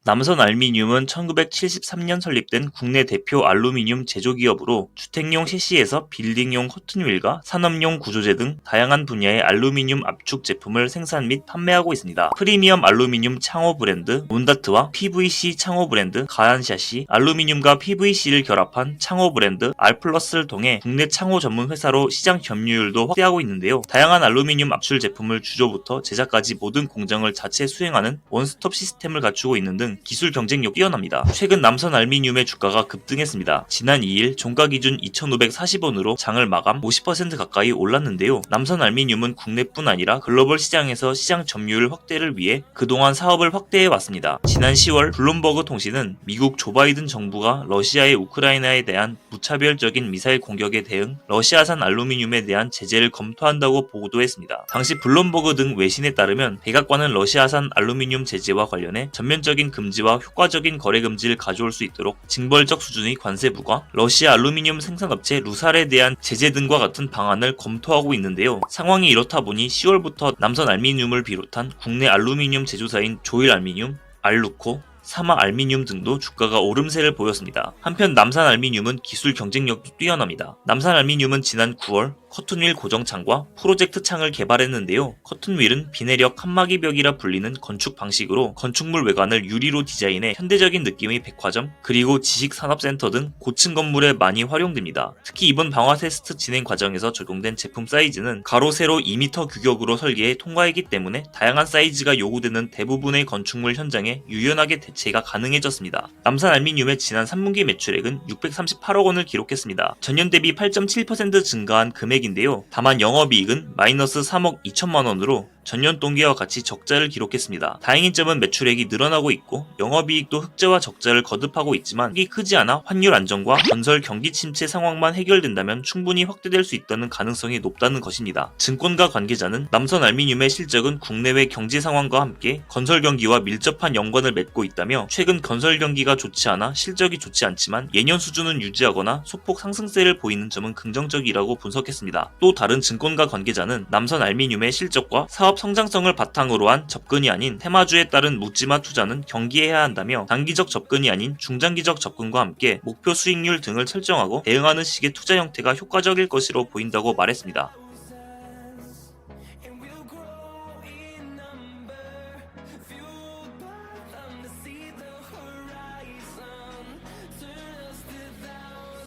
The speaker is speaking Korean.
남선 알미늄은 1973년 설립된 국내 대표 알루미늄 제조기업으로 주택용 셰시에서 빌딩용 커튼윌과 산업용 구조재 등 다양한 분야의 알루미늄 압축 제품을 생산 및 판매하고 있습니다. 프리미엄 알루미늄 창호 브랜드 몬다트와 PVC 창호 브랜드 가안샤시, 알루미늄과 PVC를 결합한 창호 브랜드 알플러스를 통해 국내 창호 전문 회사로 시장 점유율도 확대하고 있는데요. 다양한 알루미늄 압출 제품을 주조부터 제작까지 모든 공정을 자체 수행하는 원스톱 시스템을 갖추고 있는 등 기술 경쟁력 뛰어납니다. 최근 남선 알미늄의 주가가 급등했습니다. 지난 2일 종가 기준 2,540원으로 장을 마감 50% 가까이 올랐는데요. 남선 알미늄은 국내뿐 아니라 글로벌 시장에서 시장 점유율 확대를 위해 그동안 사업을 확대해 왔습니다. 지난 10월 블룸버그 통신은 미국 조 바이든 정부가 러시아의 우크라이나에 대한 무차별적인 미사일 공격에 대응 러시아산 알루미늄에 대한 제재를 검토한다고 보도했습니다. 당시 블룸버그 등 외신에 따르면 백악관은 러시아산 알루미늄 제재와 관련해 전면적인 금지와 효과적인 거래 금지를 가져올 수 있도록 징벌적 수준의 관세 부과, 러시아 알루미늄 생산업체 루살에 대한 제재 등과 같은 방안을 검토하고 있는데요. 상황이 이렇다 보니 10월부터 남선 알미늄을 비롯한 국내 알루미늄 제조사인 조일알미늄, 알루코, 사마알미늄 등도 주가가 오름세를 보였습니다. 한편 남산알미늄은 기술 경쟁력도 뛰어납니다. 남산알미늄은 지난 9월 커튼윌 고정창과 프로젝트 창을 개발했는데요. 커튼윌은 비내력 칸막이벽이라 불리는 건축 방식으로 건축물 외관을 유리로 디자인해 현대적인 느낌의 백화점, 그리고 지식산업센터 등 고층 건물에 많이 활용됩니다. 특히 이번 방화 테스트 진행 과정에서 적용된 제품 사이즈는 가로 세로 2m 규격으로 설계해 통과했기 때문에 다양한 사이즈가 요구되는 대부분의 건축물 현장에 유연하게 대체가 가능해졌습니다. 남산알미늄의 지난 3분기 매출액은 638억 원을 기록했습니다. 전년 대비 8.7% 증가한 금액인데요. 다만 영업이익은 마이너스 3억 2천만 원으로 전년 동기와 같이 적자를 기록했습니다. 다행인 점은 매출액이 늘어나고 있고 영업이익도 흑자와 적자를 거듭하고 있지만 크기 크지 않아 환율 안정과 건설 경기 침체 상황만 해결된다면 충분히 확대될 수 있다는 가능성이 높다는 것입니다. 증권가 관계자는 남선 알미늄의 실적은 국내외 경제 상황과 함께 건설 경기와 밀접한 연관을 맺고 있다며 최근 건설 경기가 좋지 않아 실적이 좋지 않지만 예년 수준은 유지하거나 소폭 상승세를 보이는 점은 긍정적이라고 분석했습니다. 또 다른 증권가 관계자는 남선 알미늄의 실적과 사업 성장성을 바탕으로 한 접근이 아닌 테마주에 따른 묻지마 투자는 경계해야 한다며 단기적 접근이 아닌 중장기적 접근과 함께 목표 수익률 등을 설정하고 대응하는 식의 투자 형태가 효과적일 것으로 보인다고 말했습니다.